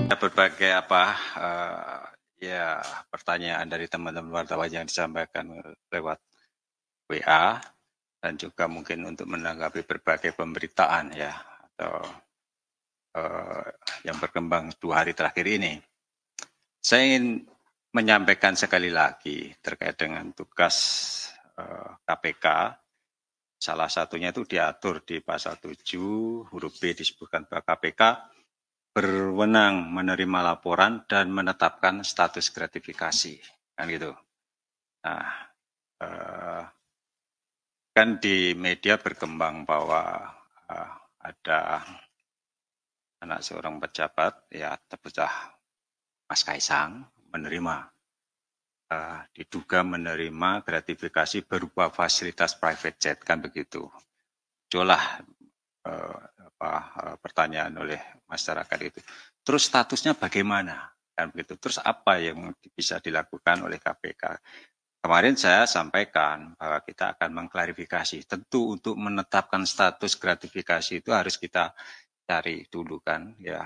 Berbagai ya pertanyaan dari teman-teman wartawan yang disampaikan lewat WA dan juga mungkin untuk menanggapi berbagai pemberitaan ya atau yang berkembang 2 hari terakhir ini. Saya ingin menyampaikan sekali lagi terkait dengan tugas KPK. Salah satunya itu diatur di pasal 7 huruf B disebutkan bahwa KPK berwenang menerima laporan dan menetapkan status gratifikasi, kan gitu. Nah, kan di media berkembang bahwa ada anak seorang pejabat, ya terbesar Mas Kaisang, diduga menerima gratifikasi berupa fasilitas private jet, kan begitu. Itulah pertanyaan oleh masyarakat itu. Terus statusnya bagaimana? Kan begitu. Terus apa yang bisa dilakukan oleh KPK? Kemarin saya sampaikan bahwa kita akan mengklarifikasi. Tentu untuk menetapkan status gratifikasi itu harus kita cari dulu kan, ya.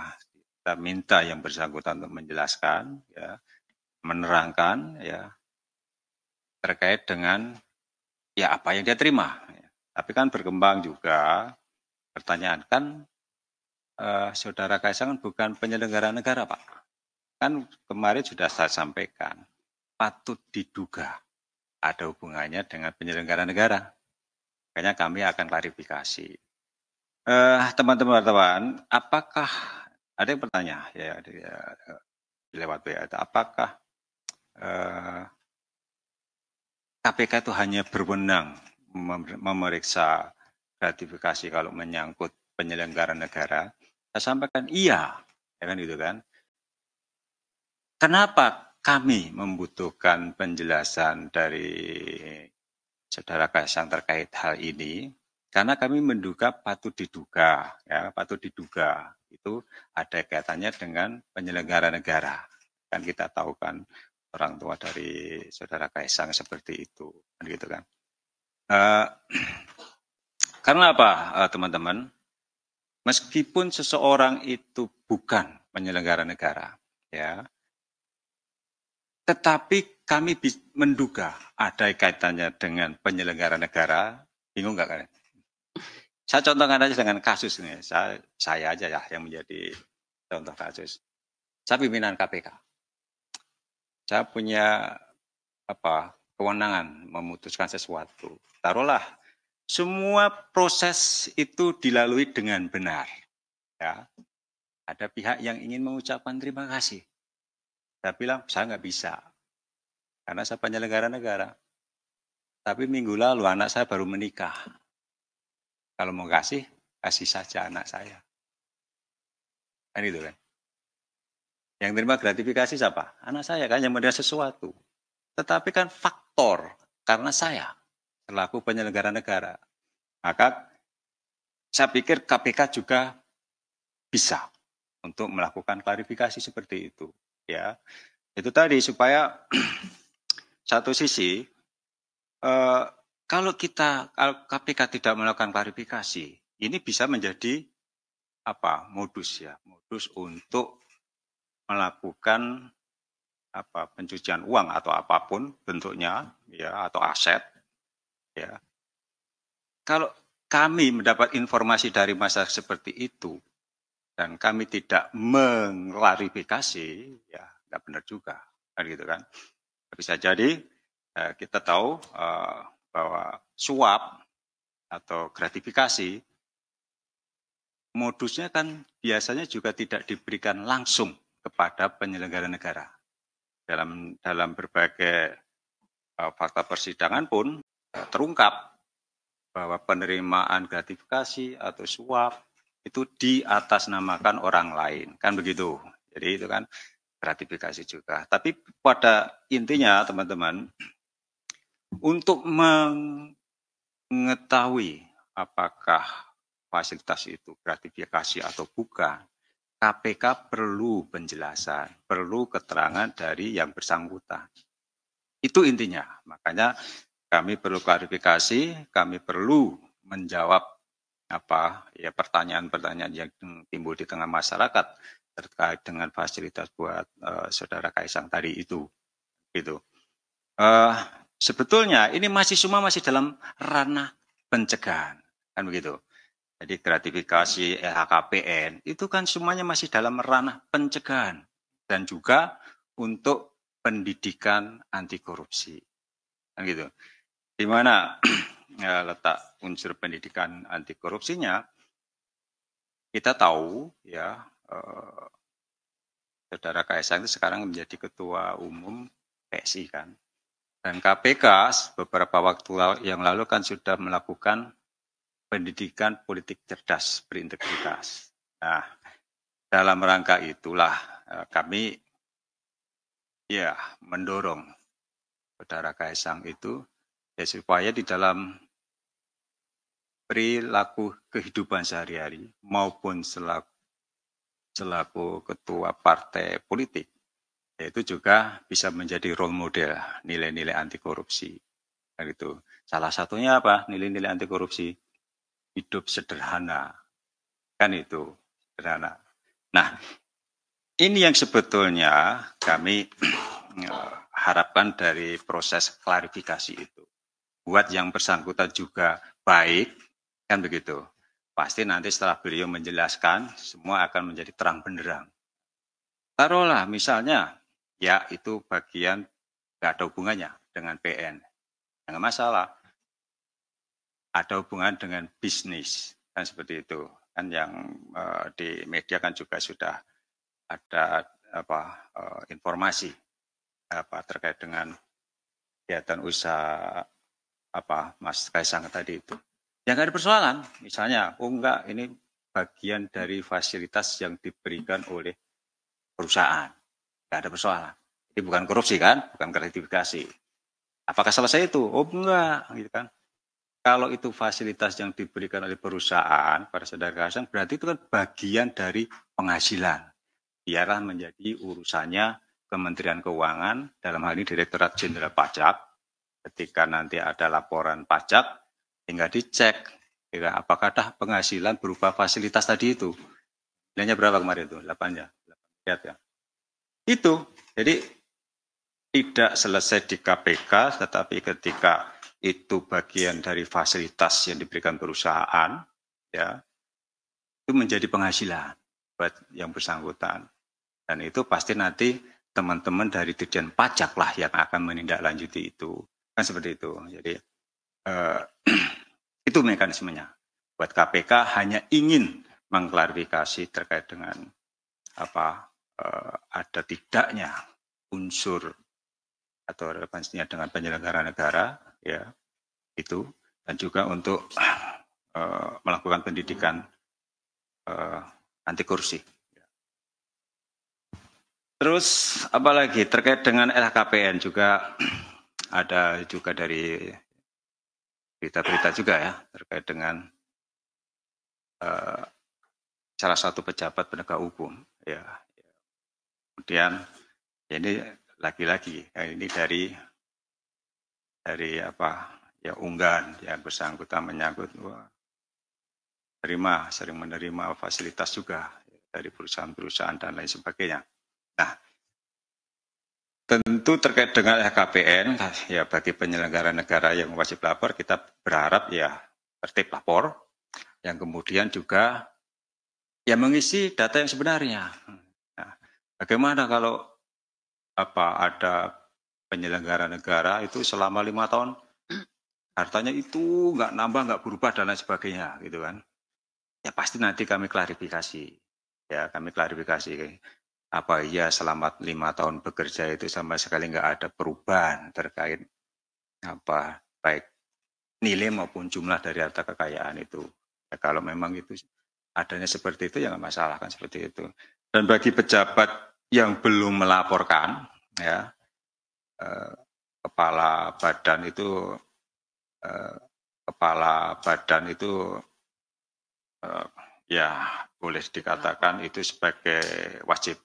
Kita minta yang bersangkutan untuk menjelaskan, ya, menerangkan, ya, terkait dengan ya apa yang dia terima. Tapi kan berkembang juga pertanyaan kan, Saudara Kaisang bukan penyelenggara negara, Pak. Kan kemarin sudah saya sampaikan, patut diduga ada hubungannya dengan penyelenggara negara. Makanya kami akan klarifikasi. Teman-teman wartawan, apakah ada yang bertanya ya lewat WA, apakah KPK itu hanya berwenang memeriksa gratifikasi kalau menyangkut penyelenggara negara? Saya sampaikan iya, ya kan gitu kan. Kenapa kami membutuhkan penjelasan dari Saudara Kaisang terkait hal ini? Karena kami menduga patut diduga, ya patut diduga itu ada kaitannya dengan penyelenggara negara. Kan kita tahu kan orang tua dari Saudara Kaisang seperti itu, kan gitu kan. Karena apa, teman-teman? Meskipun seseorang itu bukan penyelenggara negara, ya, tetapi kami menduga ada kaitannya dengan penyelenggara negara. Bingung nggak kalian? Saya contohkan aja dengan kasus ini. Saya aja ya yang menjadi contoh kasus. Saya pimpinan KPK. Saya punya kewenangan memutuskan sesuatu. Taruhlah semua proses itu dilalui dengan benar. Ya, ada pihak yang ingin mengucapkan terima kasih. Saya bilang saya nggak bisa karena saya penyelenggara negara. Tapi minggu lalu anak saya baru menikah. Kalau mau kasih saja anak saya. Kan itu kan. Yang terima gratifikasi siapa? Anak saya kan yang menerima sesuatu. Tetapi kan faktor karena saya selaku penyelenggara negara. Maka saya pikir KPK juga bisa untuk melakukan klarifikasi seperti itu. Ya, itu tadi supaya satu sisi kalau KPK tidak melakukan klarifikasi, ini bisa menjadi modus untuk melakukan pencucian uang atau apapun bentuknya, ya, atau aset, ya. Kalau kami mendapat informasi dari masyarakat seperti itu dan kami tidak mengklarifikasi, ya nggak benar juga, kan gitu kan. Bisa jadi kita tahu bahwa suap atau gratifikasi modusnya kan biasanya juga tidak diberikan langsung kepada penyelenggara negara. Dalam berbagai fakta persidangan pun terungkap bahwa penerimaan gratifikasi atau suap itu diatasnamakan orang lain, kan begitu. Jadi itu kan gratifikasi juga. Tapi pada intinya teman-teman, untuk mengetahui apakah fasilitas itu gratifikasi atau bukan, KPK perlu penjelasan, perlu keterangan dari yang bersangkutan. Itu intinya. Makanya kami perlu klarifikasi, kami perlu menjawab pertanyaan-pertanyaan yang timbul di tengah masyarakat terkait dengan fasilitas buat saudara Kaisang tadi itu, gitu. Sebetulnya ini semua masih dalam ranah pencegahan, kan begitu. Jadi gratifikasi LHKPN itu kan semuanya masih dalam ranah pencegahan dan juga untuk pendidikan anti korupsi, kan gitu. Di mana letak unsur pendidikan anti korupsinya? Kita tahu ya, saudara Kaisang itu sekarang menjadi ketua umum PSI kan. Dan KPK beberapa waktu yang lalu kan sudah melakukan pendidikan politik cerdas berintegritas. Nah, dalam rangka itulah kami ya mendorong saudara Kaisang itu ya supaya di dalam perilaku kehidupan sehari-hari maupun selaku ketua partai politik, yaitu juga bisa menjadi role model nilai-nilai anti korupsi. Gitu. Salah satunya apa? Nilai-nilai anti korupsi. Hidup sederhana. Kan itu, sederhana. Nah, ini yang sebetulnya kami harapkan dari proses klarifikasi itu. Buat yang bersangkutan juga baik, kan begitu. Pasti nanti setelah beliau menjelaskan, semua akan menjadi terang benderang. Taruhlah misalnya, ya itu bagian nggak ada hubungannya dengan PN. Jangan masalah. Ada hubungan dengan bisnis, kan seperti itu. Kan yang di media kan juga sudah ada informasi terkait dengan kegiatan usaha Mas Kaisang tadi itu. Ya nggak ada persoalan. Misalnya, enggak, ini bagian dari fasilitas yang diberikan oleh perusahaan. Nggak ada persoalan. Ini bukan korupsi kan, bukan gratifikasi. Apakah selesai itu? Oh enggak, gitu kan. Kalau itu fasilitas yang diberikan oleh perusahaan pada saudara Kaisang, berarti itu kan bagian dari penghasilan. Biarlah menjadi urusannya Kementerian Keuangan, dalam hal ini Direktorat Jenderal Pajak. Ketika nanti ada laporan pajak, tinggal dicek ya, apakah ada penghasilan berupa fasilitas tadi itu. Nilainya berapa kemarin itu? 8 ya. 8 ya. Itu. Jadi tidak selesai di KPK, tetapi ketika itu bagian dari fasilitas yang diberikan perusahaan, ya, itu menjadi penghasilan buat yang bersangkutan. Dan itu pasti nanti teman-teman dari Dirjen Pajak lah yang akan menindaklanjuti itu. Kan seperti itu. Jadi itu mekanismenya. Buat KPK hanya ingin mengklarifikasi terkait dengan ada tidaknya unsur atau relevansinya dengan penyelenggara negara, ya itu, dan juga untuk melakukan pendidikan anti korupsi. Terus apalagi terkait dengan LHKPN juga ada juga dari berita-berita juga ya terkait dengan salah satu pejabat penegak hukum, ya. Kemudian ini lagi-lagi ini dari unggahan yang bersangkutan menyangkut sering menerima fasilitas juga dari perusahaan-perusahaan dan lain sebagainya. Nah, tentu terkait dengan LHKPN, ya bagi penyelenggara negara yang wajib lapor, kita berharap ya tertib lapor, yang kemudian juga ya mengisi data yang sebenarnya. Nah, bagaimana kalau ada penyelenggara negara itu selama 5 tahun hartanya itu nggak nambah, nggak berubah dan lain sebagainya, gitu kan? Ya pasti nanti kami klarifikasi, ya kami klarifikasi apa iya selama 5 tahun bekerja itu sama sekali nggak ada perubahan terkait baik nilai maupun jumlah dari harta kekayaan itu. Ya, kalau memang itu adanya seperti itu ya nggak masalah kan seperti itu. Dan bagi pejabat yang belum melaporkan, ya kepala badan itu ya boleh dikatakan itu sebagai wajib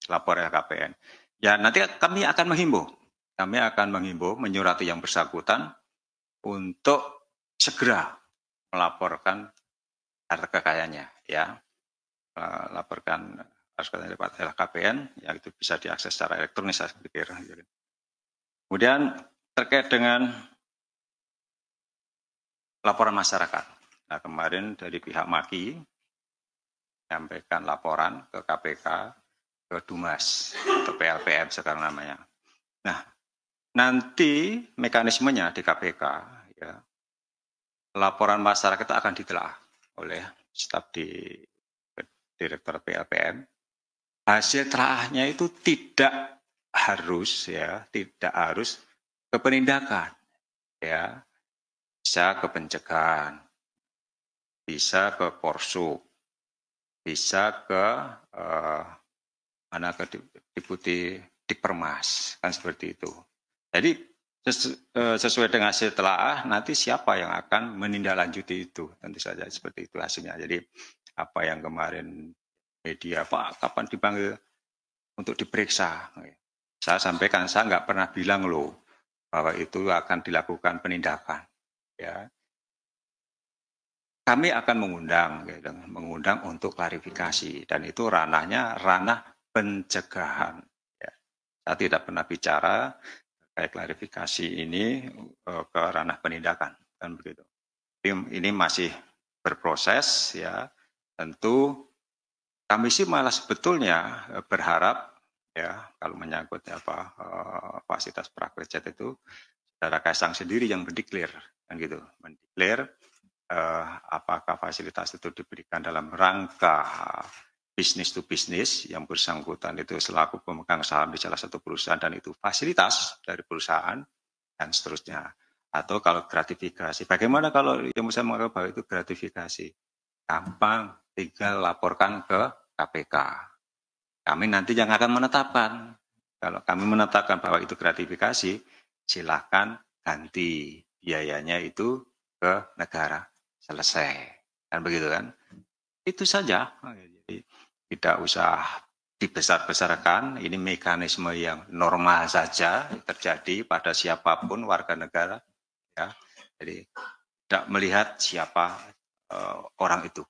lapor LHKPN. Ya nanti kami akan menghimbau, menyurati yang bersangkutan untuk segera melaporkan harta kekayaannya, ya. Laporkan harus lewat LHKPN, yang itu bisa diakses secara elektronik, saya pikir. Kemudian terkait dengan laporan masyarakat. Nah, kemarin dari pihak MAKI menyampaikan laporan ke KPK, ke Dumas, atau PLPM sekarang namanya. Nah, nanti mekanismenya di KPK, ya, laporan masyarakat akan ditelaah oleh staf di Direktur PLPM. Hasil telaahnya itu tidak harus ke penindakan, ya, bisa ke pencegahan, bisa ke porsuk, bisa ke mana ke Deputi Dikpermas, kan seperti itu. Jadi sesuai dengan hasil telaah, nanti siapa yang akan menindaklanjuti itu, tentu saja seperti itu hasilnya. Jadi apa yang kemarin media, Pak, kapan dipanggil untuk diperiksa? Saya sampaikan, saya nggak pernah bilang loh bahwa itu akan dilakukan penindakan. Ya, kami akan mengundang untuk klarifikasi, dan itu ranahnya ranah pencegahan. Ya. Saya tidak pernah bicara kayak klarifikasi ini ke ranah penindakan, kan begitu. Ini masih berproses, ya. Tentu kami sih malah sebetulnya berharap, ya, kalau menyangkut fasilitas prakerja itu, Saudara Kaisang sendiri yang mendeklar, kan gitu, mendeklar apakah fasilitas itu diberikan dalam rangka bisnis to bisnis yang bersangkutan itu selaku pemegang saham di salah satu perusahaan dan itu fasilitas dari perusahaan dan seterusnya. Atau kalau gratifikasi, bagaimana kalau yang saya menganggap bahwa itu gratifikasi? Gampang, tinggal laporkan ke KPK. Kami nanti yang akan menetapkan. Kalau kami menetapkan bahwa itu gratifikasi, silakan ganti biayanya itu ke negara. Selesai. Kan begitu kan? Itu saja. Jadi tidak usah dibesar-besarkan. Ini mekanisme yang normal saja terjadi pada siapapun warga negara. Ya. Jadi tidak melihat siapa orang itu.